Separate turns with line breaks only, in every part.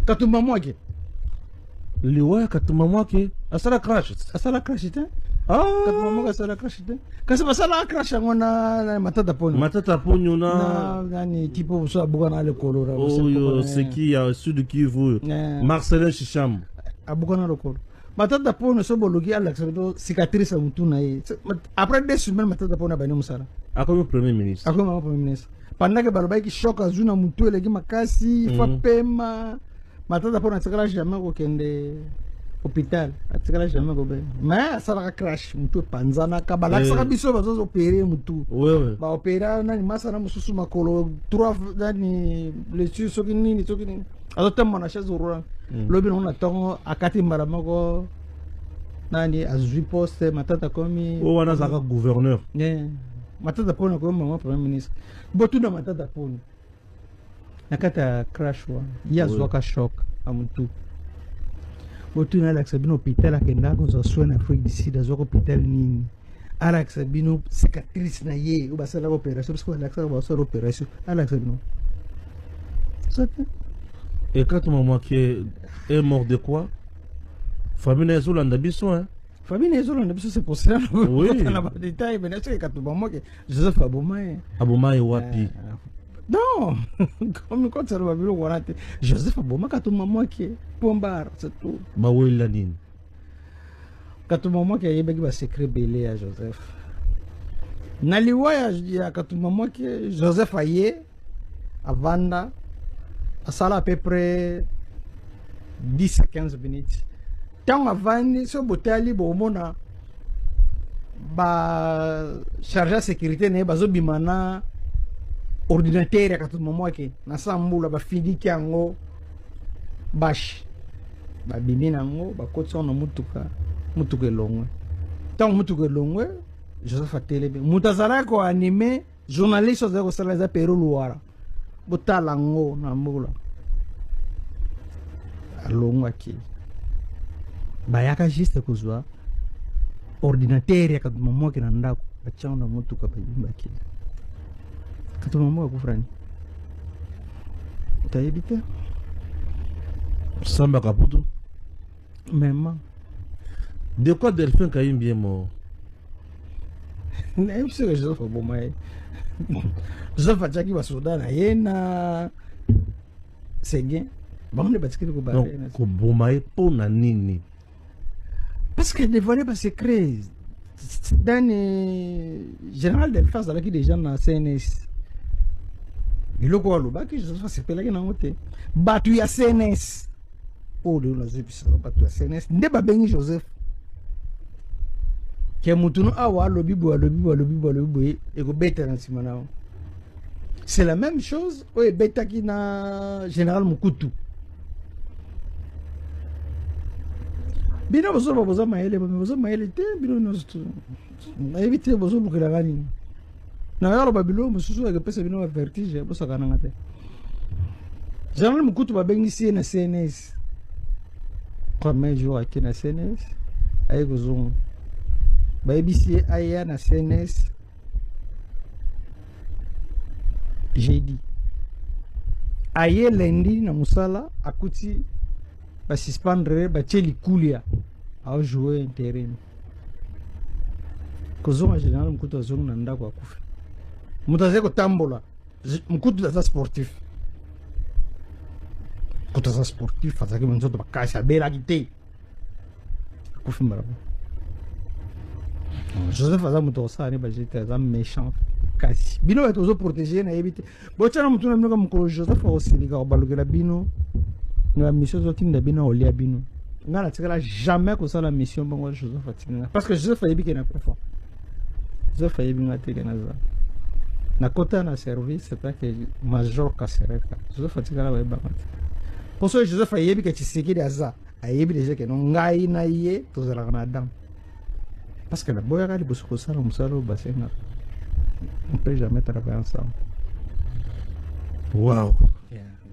Katumba Mwake.
Liwa Katumba Mwake. Asala crash.
Asala crash ite.
Ah.
Katumba Mwake asala crash ite. Kasi basala crash ngona matata ponyo.
Matata ponyo na
nani tipo so abuka na le kolora.
Oyo seki ya Sud Kivu. Marcelin Chicham.
Abuka na le kolora. Matata ponyo so bologi Alex do cicatrice mutu na ye. Après 2 semaines matata ponyo ba ni musala.
Akomo premier ministre.
Akomo premier ministre. Pendant que baloba ki choc azuna mutu elegi makasi fa pema. Matata ponyo atikala jamais ko kende hôpital atikala jamais ko ben. Mais ça va crash mutu panzana ka balaksa ka biso bazo opérer mutu.
Ouais.
Ba opérer nani masana mususu makolo 3 nani blessure soki nini. Alors tellement na chaise urura. Lobi on attend akati mbaramako nani azui poste matata komi.
O wana zaka gouverneur.
Matata pona komi mama premier ministre. Botu na matata pona. Nakata crash wa. Yazwa ka shock amuntu. Botu na Alex Sabino hôpital akenda ko zo soin Afrique du Sud azwa hôpital nini. Alex Sabino cicatrice na ye, ou basala opération parce que Alex Sabino ba sala opération. Alex Sabino.
Et quand maman qui est mort de quoi? Famille Nezolanda biso hein.
Famille Nezolanda biso c'est pour ça.
Oui.
On a pas de détails mais est-ce que quand maman que Joseph Abomaye.
Abomaye wapi?
Non. Comme quand ça va bilo warate. Joseph Abomaye quand maman qui Pombar c'est tout.
Ba wela nini?
Quand maman qui yebeki ba secret belé à Joseph. Na liwaya ya quand maman qui Joseph aye avanda à à peu près 10 à 15 minutes. Tant avant, ce botali bomona ba chargé de sécurité ne bazo bimana ordinateur à tout moment que na sambula ba fidi kiango bash ba bimina ngo ba kotso na mutuka longwe. Tant mutuka longwe Joseph Atele mutazara ko animé journaliste za ko sala za Peru Luara. Botalango na mula alongo aqui bayaka juste kuzwa ordinateur ya kaduma moke na ndako bachanga mutu ka bayimba ki kaduma moke kufrani taibita
Samba Kaputu
même
de quoi Delphin Kayimbi est mort?
n'est pas que je fais bon mais je fais déjà qui va soudain na yena c'est bien bon ne batikiri ko ba
ko bomaye pona nini
parce que devant pas secret dans général de face avec des gens na CNS iloko aloba ki je fais sepelaki na ngote batu ya CNS o de la zepisa batu ya CNS nde ba bengi Joseph ke mutuno awa alobi et ko beta na simana. C'est la même chose au beta qui na général Mukutu. Bino bozo maele te bino no stu. Na éviter bozo bukela gani. Na yalo babilo mususu avec pesa bino vertige boso kana ngate. Général Mukutu ba bengi na CNS. Premier jour aki na CNS ay gozongo. Ba ebisi aya na CNS. J'ai dit aye lundi na musala akuti ba suspendre ba cheli kulia a jouer intérim kozonga général Mukutu azonga na ndako akufa mutaze ko tambola Mukutu za sportif kuta sportif azaki mzoto bakasha bela kite akufa marabo Joseph azamuto sane ba jete azam méchant kasi bino est toujours protégé na éviter bochana mutuna mnoka mukolo Joseph osilika obalukela bino na mission zotinda bino olia bino ngala tikala jamais ko sala mission bango Joseph atinga parce que Joseph ayebike na kufa Joseph ayebinga teke na za na kota na service c'est pas que major kasereka Joseph atikala ba bamata pour ça Joseph ayebike Tshisekedi aza ayebi déjà que non ngai na ye tozala na dam parce que la boya kali bosko sala musalo basenga. On ne peut jamais travailler ensemble.
Wow.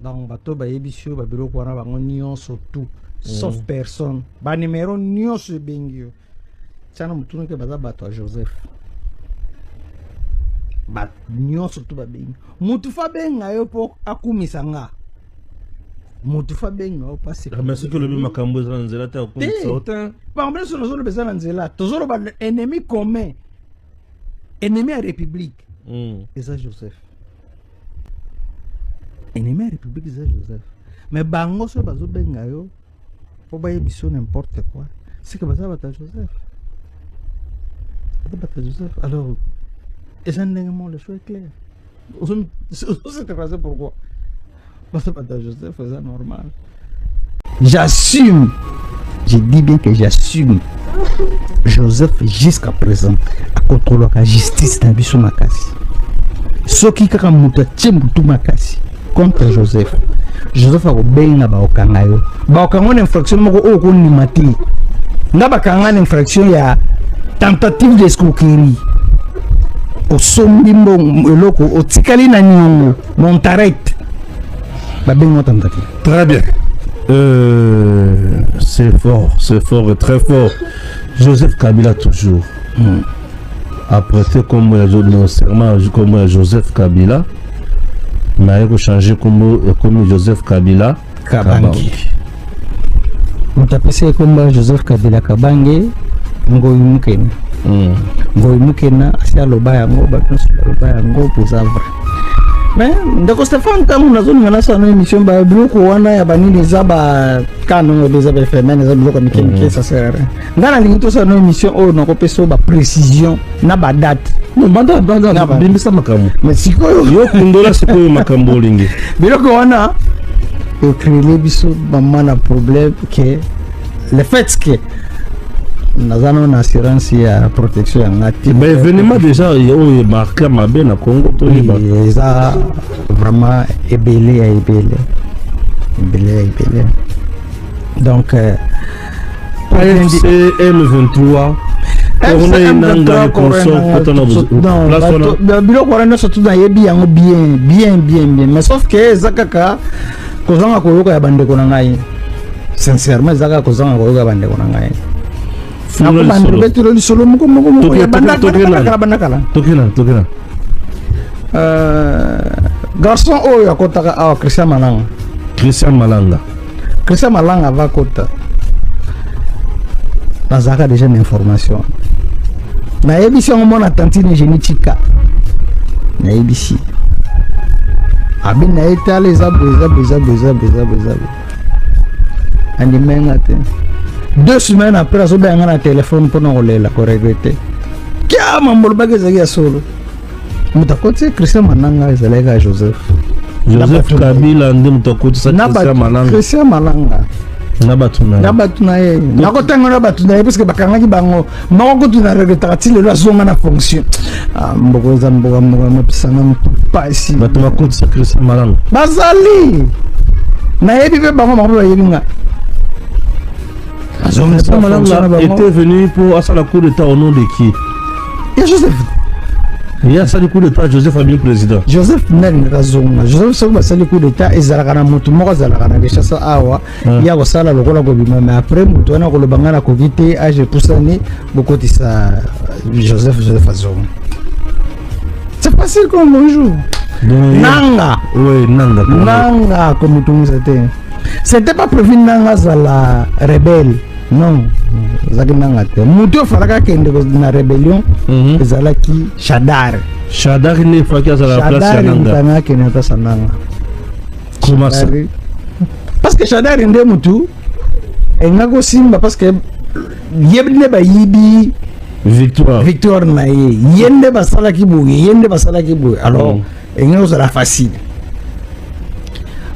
Donc, bateau ba yebisio ba bureau ko na bango nyonso tout sauf personne. Ba numéro nyonso bengio. Tchana mutunu ke baza bato Joseph. Ba nyonso tout ba bengi. Mutu fa benga yo po akumisa nga. motufa benga o passe
mais ce que le même cambo dans nzela ta ko sautin
par exemple sur nos besoin nzela toujours ba ennemi commun ennemi à république et ça Joseph ennemi à république ça Joseph mais bango so bazo benga yo po ba yebiso n'importe quoi c'est que baza bata Joseph alors et ça le choix est clair c'est passé pourquoi parce que Joseph c'est normal. J'assume, je dis bien que j'assume. Joseph jusqu'à présent a contrôlé la justice dans biso makasi. Ce qui kaka muta tchembutu makasi contre Joseph. Joseph a obenga ba okanga yo. Ba okanga na infraction moko o ko ni mati. Nga ba kanga na infraction ya tentative d'escroquerie. Au sombi mbongo au tikali na nyongo montarette.
Très bien. C'est fort et très fort. Joseph Kabila toujours. Apprêté comme le serment comme Joseph Kabila, mais il faut changer comme Joseph Kabila Kabangi.
On t'appelle comme Joseph Kabila Kabangi, Ngoy Mukena. Ngoy Mukena, c'est à l'Obayango, L'Obayango pour Zavre. Mais ndako Stéphane comme na zone ngana sa no émission ba biloko wana ya banini zaba kano des abe femmes za biloko mikenge ça sert ngana lingi to sa no émission o na ko peso ba précision na ba date
non banda bimbisa makambo
mais sikoyo
yo kundola sikoyo makambo lingi
biloko wana o créer biso ba mana problème que le fait que nazana une assurance ya protection ya ngati
mais événement déjà yo marqué mabe na Congo to liba
ça vraiment ébélé donc
c'est M23 on a une anga consort
non biloko wana surtout na yebi yango bien mais sauf que zakaka kozanga koyoka ya bandeko na ngai sincèrement zakaka kozanga koyoka ya bandeko na ngai garçon oyo akotaka awa Christian Malanga va kota nazaka déjà une information nayebisi yango mona tantine génétique nayebisi abi na etale eza andimenga te 2 semaines après azo benga na téléphone pour nous la regretter kia mambo bagé za solo mutakoti Christian Malanga ezalega Joseph
Kabila ndi mutakoti sa
Christian Malanga
na batuna
ye nakotanga na batuna ye parce que bakangaki bango mako tuna regretter ti le zonga na fonction mboko za mboga mapisanga mpasi
batu bakoti sa Christian Malanga
bazali na yebi be bango mako yebinga
était venu pour asala coup d'état au nom de qui?
Et Joseph.
Il y a ça le coup d'état Joseph a bien président.
Joseph n'a raison. Joseph ça c'est le coup d'état et zalakana mutu moko zalakana keshasa awa ya kosala lokola kobima mais après mutu wana ko lobanga na kovite age poussani bokoti sa Joseph azong. C'est facile comme bonjour. Nanga.
Oui,
Nanga comme tout c'était pas prévu nanga zala rebelle. Non, zaki nanga te. Mutu faraka kende na rébellion, zalaki Shadar
ne faki à la place ya nanga.
Shadar kende ta sananga.
Comment ça?
Parce que Shadar inde mutu engago simba parce que yebne ba yibi victoire na yende basala kibu alors engago sera facile.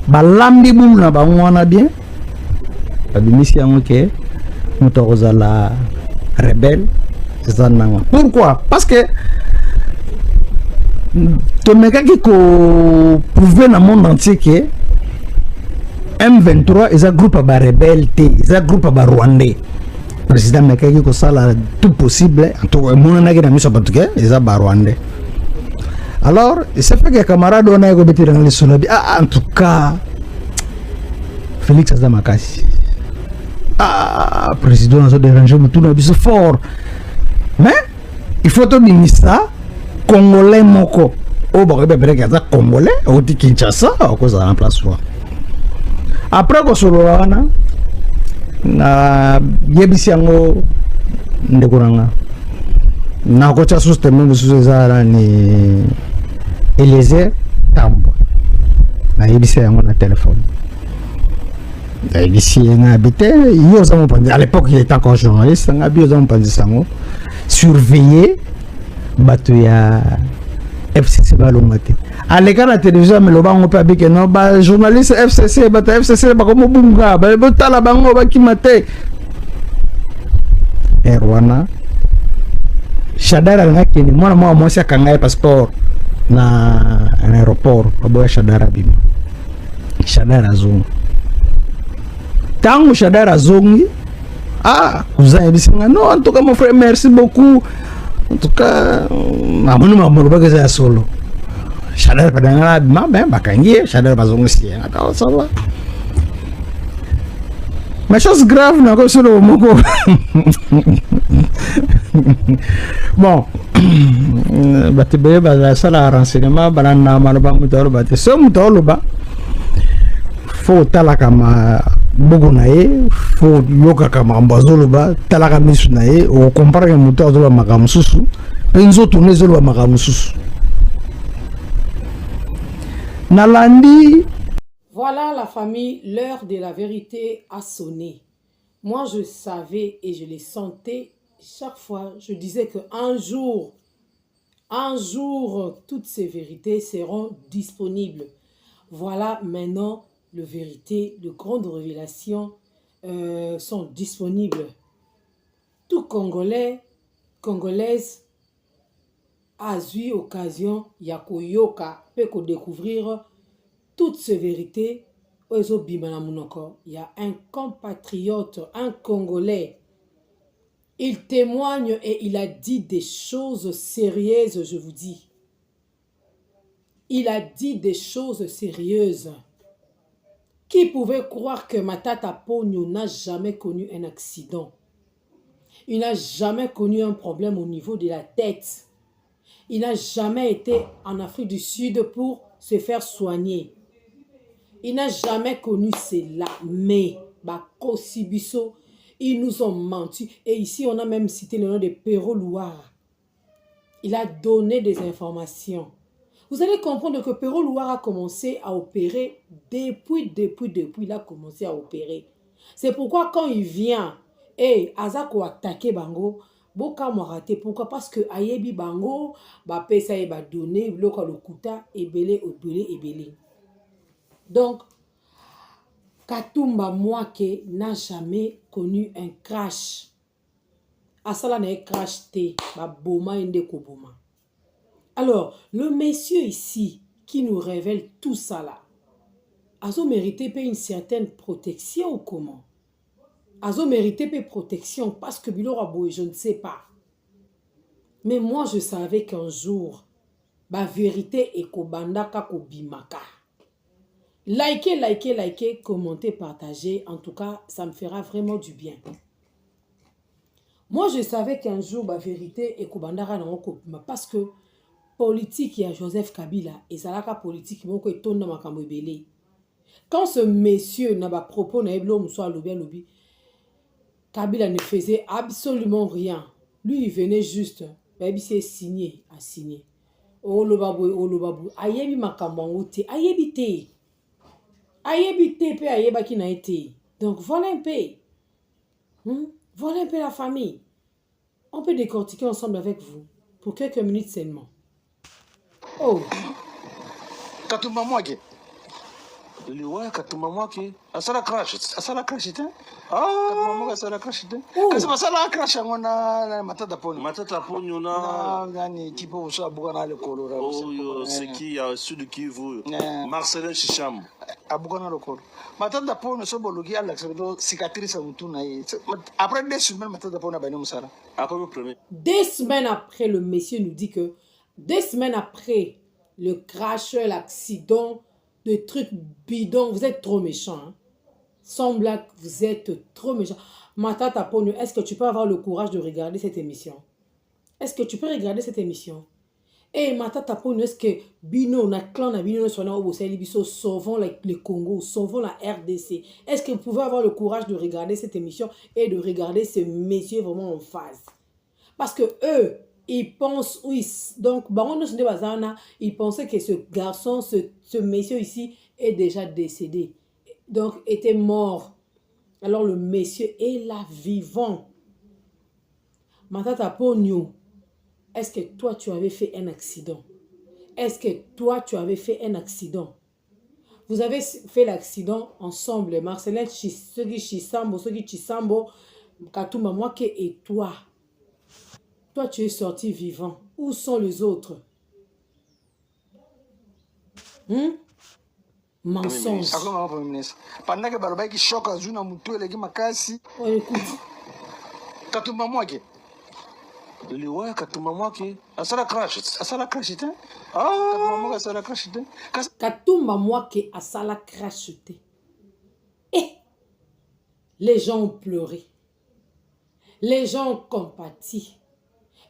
Balambi boum na ba wana bien abimisi yango ke mutokoza la rebelle zananga. Pourquoi? Parce que tomeka ki ko prouver na monde entier que M23 est un groupe à rebelle est un groupe à rwandais. Président meka ki ko sala tout possible en tout monde na ki na miso batuke est un rwandais. Alors, c'est fait que camarade on a été dans les sonabi. En tout cas, Félix Azamakasi. Président a dérangé tout le monde fort. Mais il faut tout ministre congolais moko. Au Congolais, au Kinshasa, à cause de l'emplacement. après kosolola wana na yebisi yango ndeko nanga nakotya susu teme mosusu eza ni Eliezer Tambo nayebisi yango na telefone nayebisi ye ngabi te yo oza mopanzi à l'époque il était encore journaliste ngabi oza mopanzi sango surveiller bato ya FCC balonga te aleka na télévision ameloba ngo mpe abike no bajournaliste FCC bato ya FCC bakomobunga botala bango bakima te wana Shadara alingakende mwana mwa mwasi akanga ye passeport na aéroport baboya Shadara bima Shadara azongi tango Shadara azongi cousin ebisinga non en tout cas mon frère merci beaucoup en tout cas mamunu mamulu bageza ya solo Shadara padangala bima ben bakangi Shadara bazongi si ata ça va mais chose grave na ko solo moko bon batebe ba sala renseignement balana maloba mutalo bate so mutalo ba fo tala kama bugu na ye fo yoka kama mbazolo ba tala kama misu na ye o compare mutalo ba makamususu enzo tourner zolo ba makamususu nalandi.
Voilà la famille, l'heure de la vérité a sonné. Moi, je savais et je les sentais. Chaque fois, je disais qu'un jour, toutes ces vérités seront disponibles. Voilà maintenant, les vérités, de grandes révélations sont disponibles. Tout Congolais, Congolaise a eu occasion, Yakoyoka, peut découvrir toutes ces vérités. Il y a un compatriote, un Congolais. Il témoigne et il a dit des choses sérieuses, je vous dis. Il a dit des choses sérieuses. Qui pouvait croire que Matata Ponyo n'a jamais connu un accident? Il n'a jamais connu un problème au niveau de la tête. Il n'a jamais été en Afrique du Sud pour se faire soigner. Il n'a jamais connu cela, mais Bakosibiso, ils nous ont menti. Et ici, on a même cité le nom de Pero Louara. Il a donné des informations. Vous allez comprendre que Pero Louara a commencé à opérer depuis, il a commencé à opérer. C'est pourquoi quand il vient, Azako attaqué Bango, Boka m'a raté. Pourquoi? Parce que Ayebi Bango, Pesa Eba donné, Bloka Lokuta, Ebele. Donc, Katumba Mwake n'a jamais connu un crash. Asala n'a crash té, boma inde koboma. Alors, le monsieur ici qui nous révèle tout ça là, Azo mérité une certaine protection ou comment? Azo mérité protection parce que Bilora Boy, je ne sais pas. Mais moi, je savais qu'un jour, la vérité est kobandaka kobimaka. Likez, commentez, partagez. En tout cas, ça me fera vraiment du bien. Moi, je savais qu'un jour, la vérité est kobandaka kobimaka parce que politique, il y a Joseph Kabila et Zalaka politique, il y a quand ce monsieur n'a pas propos, lobby, Kabila ne faisait absolument rien. Lui, il venait juste, il s'est signé, à signer. Oh lobabou, ayebi makambango te, ayebi te. Ayebi te pe ayeba ki na été. Donc voilà un peu. Voilà un peu la famille. On peut décortiquer ensemble avec vous pour quelques minutes seulement. Oh.
Katumba Mwake. Ouais, Katumba Mwake. Asala crash ite. Katumba Mwake asala crash ite. Kasi basala crash ngona matata ponyo.
Matata ponyo na
nani tipo usa buka na le kolora.
Oh, c'est qui a Sud Kivu. Marcelin Chicham.
Abuka na le kolora. Matata ponyo so bologi Alex do cicatrice mutuna yi. Après 2 semaines matata ponyo ba ni musala.
Après le premier.
2 semaines après, le monsieur nous dit que 2 semaines après le crash, l'accident, le truc bidon, vous êtes trop méchant. Hein? Sans blague, vous êtes trop méchant. Matata Ponyo, est-ce que tu peux avoir le courage de regarder cette émission? Est-ce que tu peux regarder cette émission? Et matata pour nous, est-ce que Bino, na clan, na Bino, sauvons le Congo, sauvons la RDC. Est-ce que vous pouvez avoir le courage de regarder cette émission et de regarder ces messieurs vraiment en phase? Parce que eux, ils pensent, oui, donc, Baron Bazana, ils pensaient que ce garçon, ce monsieur ici, est déjà décédé. Donc, était mort. Alors, le monsieur est là, vivant. Matata pour nous. Est-ce que toi, tu avais fait un accident? Est-ce que toi, tu avais fait un accident? Vous avez fait l'accident ensemble. Marcelin Chisambo, Sogi Chisambo, Katuma Mwake et toi. Toi, tu es sorti vivant. Où sont les autres? Mensonge.
Pendant que Baroba qui choque à Zuna Moutou et les Makasi.
On écoute.
Katuma Mwake. Le ouais, Katuma Mwake. Asala crash. Asala crash, hein? Katuma Mwake, Asala crash, hein?
Katuma Mwake, Asala crash, et les gens ont pleuré. Les gens ont compati.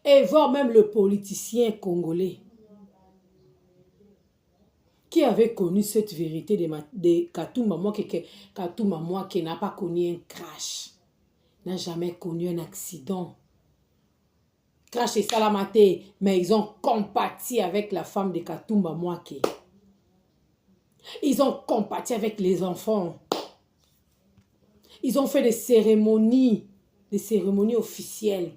Et voir même le politicien congolais qui avait connu cette vérité de Katuma Mwake, que Katuma Mwake n'a pas connu un crash, n'a jamais connu un accident. Crash et Salamate, mais ils ont compati avec la femme de Katuma Mwake. Ils ont compati avec les enfants. Ils ont fait des cérémonies officielles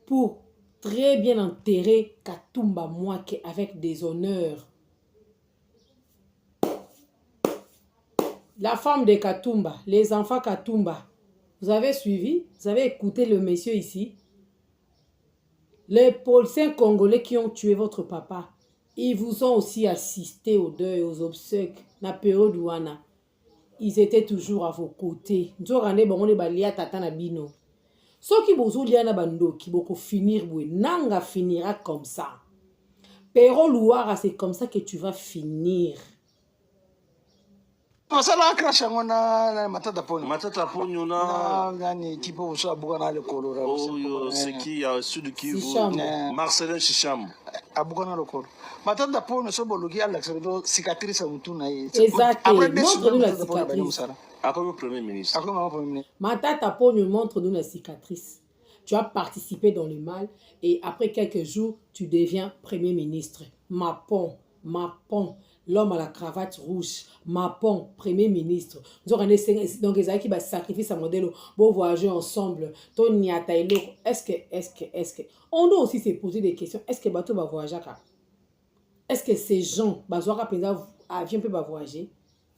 pour très bien enterrer Katuma Mwake avec des honneurs. La femme de Katumba, les enfants Katumba, vous avez suivi, vous avez écouté le monsieur ici. Les policiers congolais qui ont tué votre papa, ils vous ont aussi assisté au deuil, aux obsèques, na période ouana. Ils étaient toujours à vos côtés. Ceux qui bozo liana bando qui boko finir boué, nanga finira comme ça. Pero Louara, c'est comme ça que tu vas finir.
Masala crash ngona matata poni.
Matata poni na
nani tipo usa bugana le kolora.
Oh c'est qui a sud Kivu? Marcelin Chicham.
Abugana le kolora. Matata poni so bologi Alex do cicatrice mutuna yi.
Exactement. Montre-nous la cicatrice.
Comme premier ministre.
Matata poni, montre-nous la cicatrice. Tu as participé dans le mal et après quelques jours, tu deviens premier ministre. Mapon. L'homme à la cravate rouge, Mapon, premier ministre. Donc, ils ont qui va sacrifier sa modèle pour voyager ensemble. Est-ce que. On doit aussi se poser des questions. Est-ce que bateau va voyager? Est-ce que ces gens, avion peut voyager?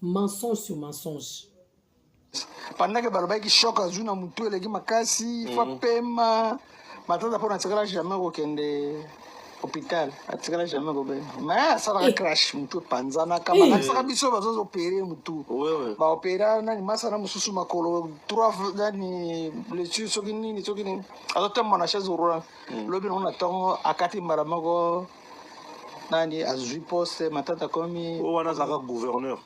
Mensonge sur mensonge.
Pendant que Baroba qui choque à Zuna Moutou et les Makasi, Fapema, Matata pour un jamais au Kende. Hôpital, atikala jamais gobe. Mais ça va crash mutu panzana kama na saka biso bazo opérer mutu. Ba opérer na ni masana mususu makolo 3 dani blessure sokini. Alors tellement na chaise roulant. Lobi on attend akati maramako nani azui poste matata komi
o wana zaka gouverneur.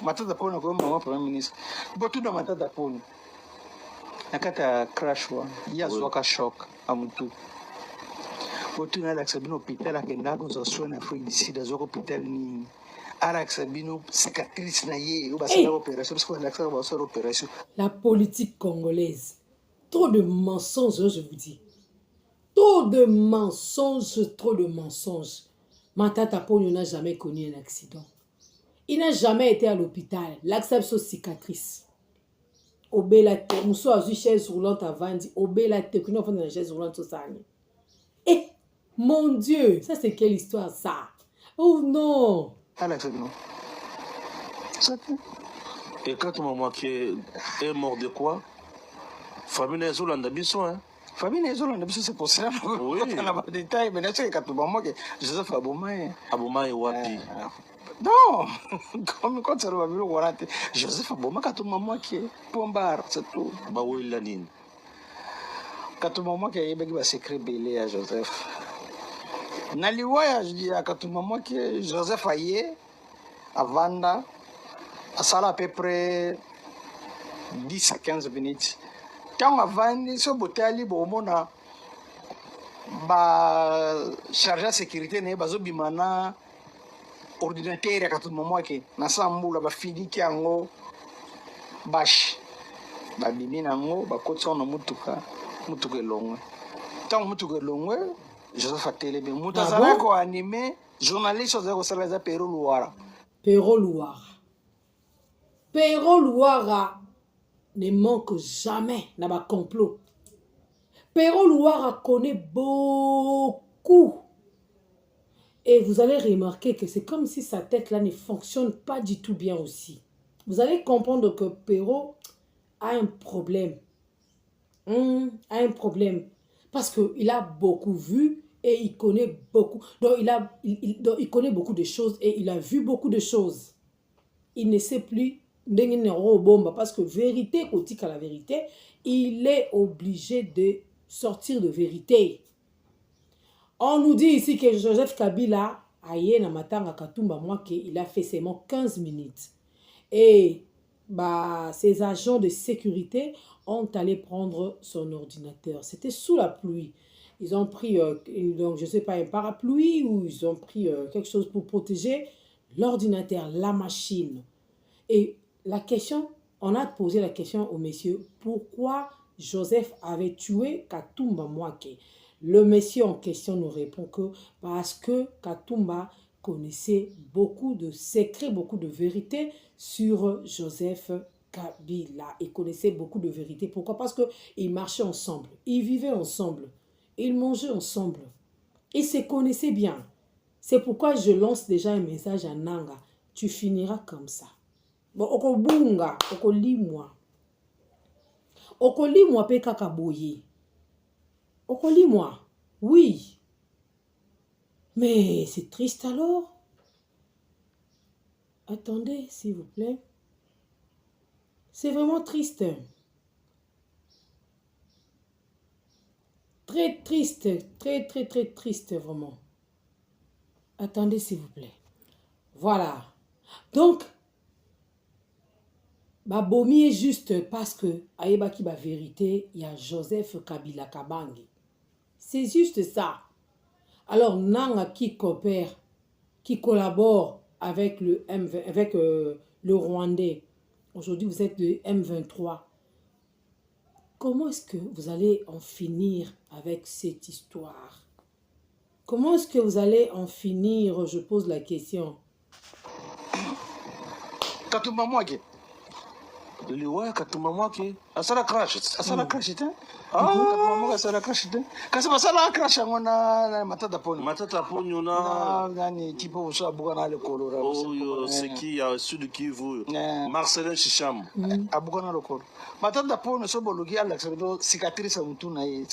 Matata pona comme maman premier ministre. Botu na matata pona. Nakata crash wa. Yazo ka shock amutu. Quand Alex Sabino hôpital à Kenda, on a soin d'Afrique d'ici dans l'hôpital ni Alex Sabino cicatrice naïe ou bas opération parce qu'on a accès à l'opération.
La politique congolaise, trop de mensonges, je vous dis, trop de mensonges. Matata Pogno n'a jamais connu un accident. Il n'a jamais été à l'hôpital. L'acception cicatrice. Obélate, Mousso a eu chaise roulante avant dit Obélate, qu'on a fait dans la chaise roulante au Sahel. Eh, mon Dieu, ça c'est quelle histoire ça? Oh non!
Alex Sabino.
Et quand maman qui est mort de quoi? Famille Nezolanda Bisson, hein?
Famille Nezolanda Bisson, c'est pour ça. Oui. On a pas de détails, mais là, c'est quand maman qui Joseph Abomaye.
Abomaye Wapi.
Non! Comme quand ça va venir au Warate. Joseph Abomaye, quand maman qui est Pombar, c'est tout.
Bah oui, Lanine.
Quand maman qui est secret belé à Joseph. Naliwaya, je dis à quand maman qui est Joseph Aye, à Vanda, à ça à peu près 10 à 15 minutes. Quand on a vendu ce bouteille, on a chargé de sécurité ne bazobima na ordinateur ya katuma mwake na sambula bafidi kiango bash babimi nango bakoti na mutuka elongwe ntango mutuka elongwe Joseph atelemi mutu azalaki koanime journaliste azalaki kosala eza Pero Luara.
Pero Luara ne manque jamais na ba complot. Pero Luara connaît beaucoup. Et vous allez remarquer que c'est comme si sa tête-là ne fonctionne pas du tout bien aussi. Vous allez comprendre que Pero a un problème. A un problème. Parce qu'il a beaucoup vu et il connaît beaucoup. Donc il connaît beaucoup de choses et il a vu beaucoup de choses. Il ne sait plus parce que vérité, côté à la vérité, il est obligé de sortir de vérité. On nous dit ici que Joseph Kabila il a fait seulement 15 minutes. Et ses agents de sécurité ont allé prendre son ordinateur. C'était sous la pluie. Ils ont pris, donc je ne sais pas, un parapluie ou ils ont pris quelque chose pour protéger l'ordinateur, la machine. Et la question, on a posé la question au monsieur, pourquoi Joseph avait tué Katumba Mwake? Le monsieur en question nous répond que parce que Katumba connaissait beaucoup de secrets, beaucoup de vérités sur Joseph Kabila. Il connaissait beaucoup de vérités. Pourquoi? Parce qu'ils marchaient ensemble, ils vivaient ensemble, ils mangeaient ensemble, ils se connaissaient bien. C'est pourquoi je lance déjà un message à Nanga. Tu finiras comme ça. Bon, okobunga, okolimwa. Okolimwa pe kakaboye. Okolimwa, oui. Mais c'est triste alors. Attendez, s'il vous plaît. C'est vraiment triste. Très triste, très triste, vraiment. Attendez, s'il vous plaît. Voilà. Donc, Babomi est juste parce que Aïbaki ba vérité, il y a Joseph Kabila Kabangi. C'est juste ça. Alors, Nanga qui coopère, qui collabore avec le Rwandais. Aujourd'hui, vous êtes le M23. Comment est-ce que vous allez en finir avec cette histoire? Comment est-ce que vous allez en finir? Je pose la question.
Katumba Mwake. Katumba Mwake. Asala crash. Asala crash, hein? Katumba Mwake asala crash, hein? Kasi basala crash ngona matata poni.
Matata poni na
nani tipo usa buka na le kolora.
Oh, c'est qui a Sud Kivu. Marcelin Chicham.
Abuka na le kolora. Matata poni so bologi Alex do cicatrice mutu na ye.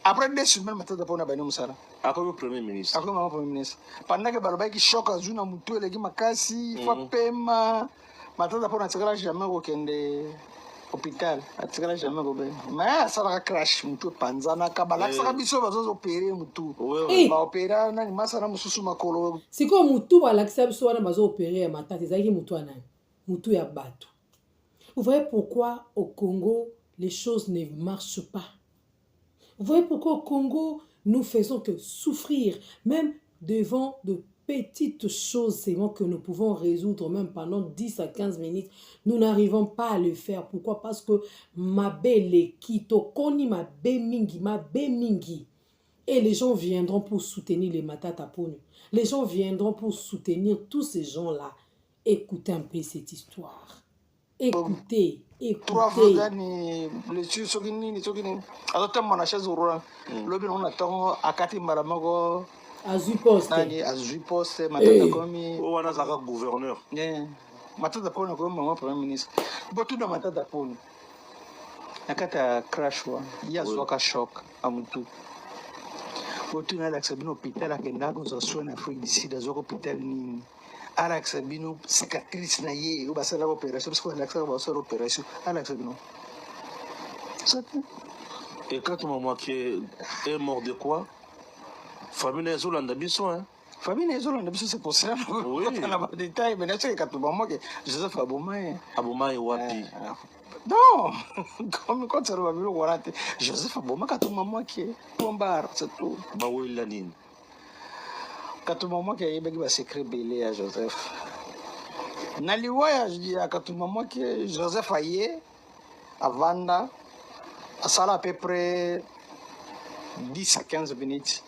Après 2 semaines matata poni ba ni musala.
Comme premier ministre.
Comme premier ministre. Pendant que baloba ki choc azuna mutu eleki makasi, fa pema. Matata poni atikala jamais kokende hôpital, atikala jamais kobe. Mais ça va crash mutu panzana kabala saka biso bazo opérer mutu. Ba opérer na masana mususu makolo.
Siko mutu balakisa biso wana bazo opérer matata ezaki mutu anani. Mutu ya bato. Vous voyez pourquoi au Congo les choses ne marchent pas. Vous voyez pourquoi au Congo nous faisons que souffrir même devant de petites choses seulement que nous pouvons résoudre même pendant 10 à 15 minutes. Nous n'arrivons pas à le faire. Pourquoi? Parce que ma belle kito koni ma bemingi. Et les gens viendront pour soutenir les Matata Ponu. Les gens viendront pour soutenir tous ces gens-là. Écoutez un peu cette histoire. Écoutez.
Trois fois les sokini alors mon achat zoro lobi on attend akati maramago
Azuposte
matata komi
wana zaka gouverneur
matata pona komi maman premier ministre botu na matata pona nakata crash wa ya soka shock amutu botu na l'accès hôpital akenda ko zo soin Afrique du Sud zo hôpital ni Alex Bino cicatrice na ye ou basala opération parce que Alex va faire opération Alex Bino.
Et quand maman qui est mort de quoi? Famille Zolanda biso hein.
famille ezolanda biso c'est pour ça na ba détail mais nasi katuma moi que Joseph Abomaye
wapi
non comme quand ça va bilo warate Joseph Abomaye katuma moi que pombar c'est tout
bawela nini
katuma moi que yebaki ba secret belé à Joseph na liwaya ya katuma moi que Joseph aye avanda à ça à peu près 10 à 15 minutes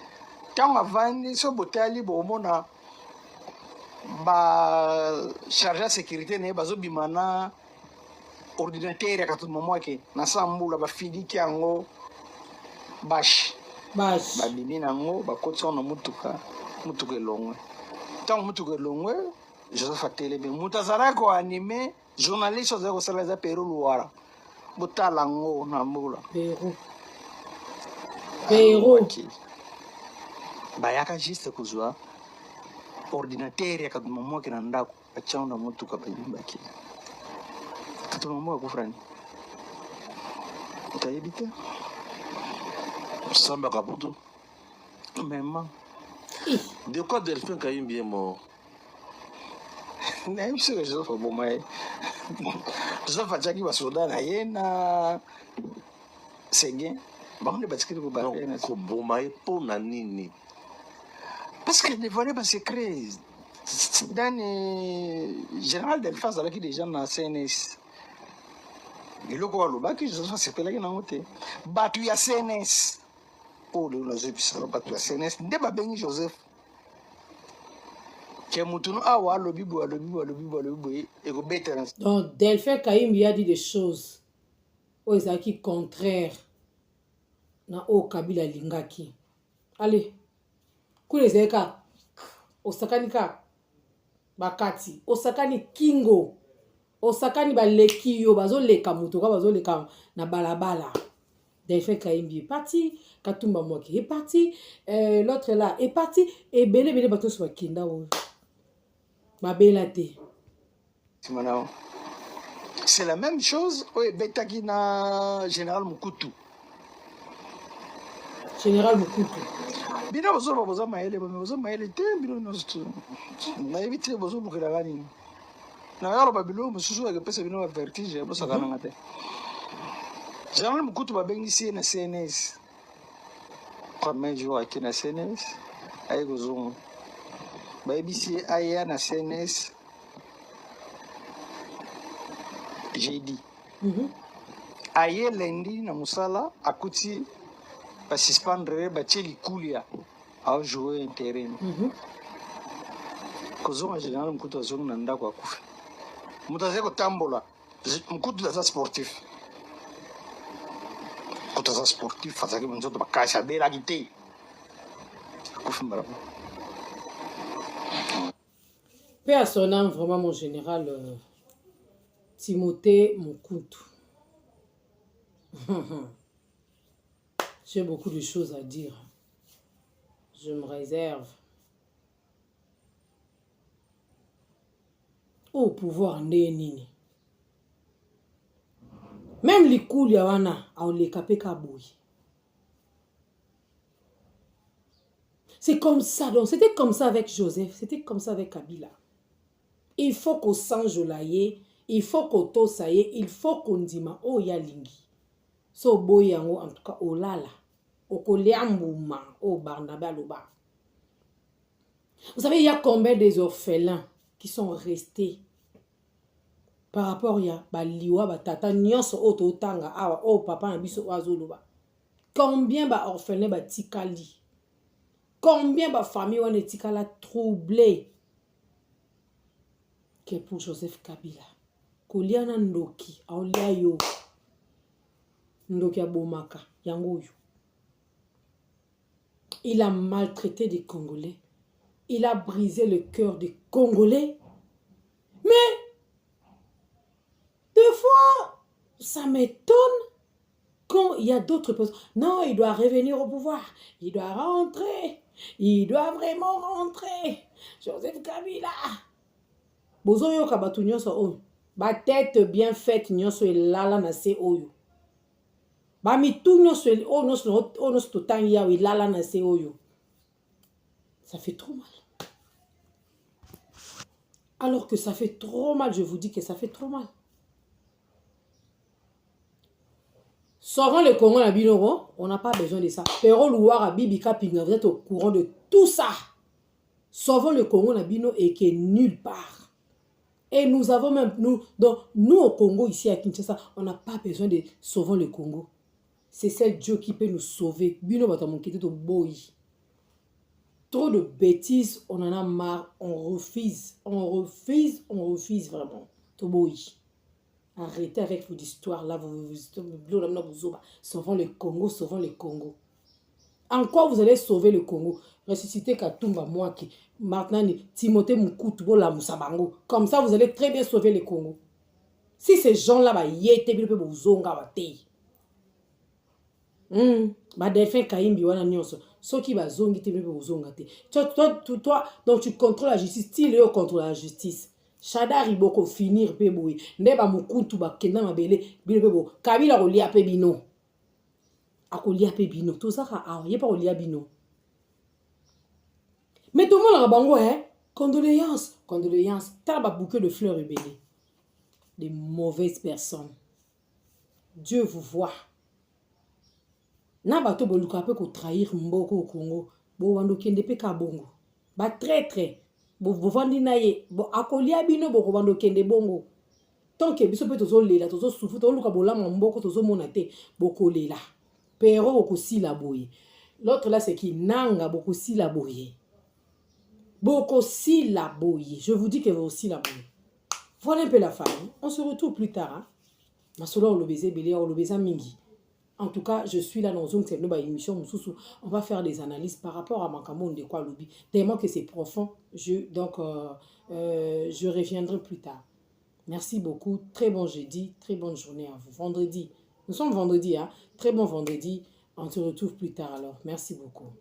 tant avandi so botali bomona ba chargé de sécurité ne bazo bimana ordinateur ya katuma moi que na sambula ba fidiki yango bash ba bimi nango ba kotso na mutuka elongwe tant mutuka elongwe Joseph Atelebe mutazara ko animé journaliste oza ko sala za Peru Luara botalango na mbula Peru bayaka juste kuzwa ordinateur ya katuma moi que na ndako achanga mutuka bayimba ki katuma moi ko frani utayibite
Samba Kaputo
même
de quoi Delphin Kayimbi est mort
na yebisi que Joseph Abomaye Joseph atiaki basoda na ye na senge bango nde batikeli
Bomaye mpo na nini
parce que dévoilé basecret dani général Delphin azalaki déjà na CNS eloko balobaki Joseph asepelaki nango te bato ya CNS oyo lelo nazobisala bato ya CNS nde babengi Joseph ke mutunu awa alobi boye ekobetela.
Donc Delphin Kayimbi a dit des choses oyo ezalaki contraire na oyo Kabila alingaki. Allez kuna ezali ka osakani ka bakati osakani kingo osakani baleki yo bazoleka mutuka bazoleka na balabala. Delphin Kayimbi est parti, Katumba Moki est parti, l'autre là est parti, et Bele bateau sur Kinda.
C'est la même chose au Betakina Général Mukutu.
Général Mukutu.
Bino bozo maele te bino no na éviter bozo bukela gani. Na yalo babilo mususu ke pesa bino vertige bozo kana ngate. Général Mukutu babengisi na CNS. Comme jour aki na CNS ay gozongo. Babisi aya na CNS. J'ai dit. Aye lundi na musala akuti ba suspendre ba tcheli kulia a jouer un terrain. Kozonga Général Mukutu azonga na ndako akufa. Mutaze ko tambola. Mukutu da sportif. Kutaza sportif fazaki mzoto bakasha bela gite. Akufa
Paix à son âme, vraiment mon général Timothée Mukutu. J'ai beaucoup de choses à dire. Je me réserve. Au pouvoir nini. Même les coups yawana on les capé kabouy. C'est comme ça donc c'était comme ça avec Joseph, c'était comme ça avec Kabila. Il faut qu'on change laye, il faut qu'on tosaye, il faut qu'on dima oh ya lingi. So boyango en tout cas olala. Okoliambouma au Barnabé Loba. Vous savez, il y a combien des orphelins qui sont restés par rapport à Baliwa, Batata, Nyonso, Ototanga, Awa, Oh, Papa, Nabiso, Oazoloba. Combien d'orphelins Batikali? Combien de familles ont été troublées? Que pour Joseph Kabila. Koliana Ndoki, Aolia Yo. Ndoki Abomaka, Yangoyo. Il a maltraité des Congolais. Il a brisé le cœur des Congolais. Mais, des fois, ça m'étonne quand il y a d'autres personnes. Non, il doit revenir au pouvoir. Il doit rentrer. Il doit vraiment rentrer. Joseph Kabila. Bozoyo kabatu nyonso oyo. Ba tête bien faite nyonso elala na se oyo. Ba mitu nyonso oyo nyonso totangi ya elala na se oyo. Ça fait trop mal. Alors que ça fait trop mal, je vous dis que ça fait trop mal. Sauvons le Congo à Binoro, on n'a pas besoin de ça. Pero Louara, Bibika, Pinga, vous êtes au courant de tout ça. Sauvons le Congo à Bino et qui est nulle part. Et nous avons même, nous au Congo, ici à Kinshasa, on n'a pas besoin de sauver le Congo. C'est seul Dieu qui peut nous sauver. Bino Batamonkete to Boy. Trop de bêtises, on en a marre, on refuse vraiment. Toboy. Arrêtez avec vos histoires là, sauvons le Congo, sauvons le Congo. En quoi vous allez sauver le Congo? Ressusciter Katumba Mwaki, maintenant Timothée Mukutu, Bola Moussabango. Comme ça, vous allez très bien sauver le Congo. Si ces gens-là, défunt Kaimbi wana nyonso soki bazongi te bebe ozonga te toi donc tu contrôles la justice ti le contrôle la justice Shadari boko finir pe boy ndeba mukuntu bakenda mabele bebo kabila kolia pe bino akolia pe bino tozaka ye pa kolia bino mais tout le monde bango condoléances t'as ba bouquet de fleurs rebelles des mauvaises personnes. Dieu vous voit. Na bato boluka pe ko trahir mboko au Congo bo wando kende pe ka bongo ba traître bo vandi na ye bo akolia bino bo wando kende bongo tant que biso pe tozo lela tozo souffrir to luka bolama mboko tozo mona te boko lela pero boko sila boye l'autre là c'est qui nanga boko sila boye je vous dis que vous aussi la boye. Voilà un peu la famille, on se retrouve plus tard hein? Masolo olobeze belé olobeza mingi. En tout cas, je suis là dans une émission. On va faire des analyses par rapport à Makamon de quoi lobby. Tellement que c'est profond. Je reviendrai plus tard. Merci beaucoup. Très bon jeudi. Très bonne journée à vous. Vendredi. Nous sommes vendredi. Hein? Très bon vendredi. On se retrouve plus tard alors. Merci beaucoup.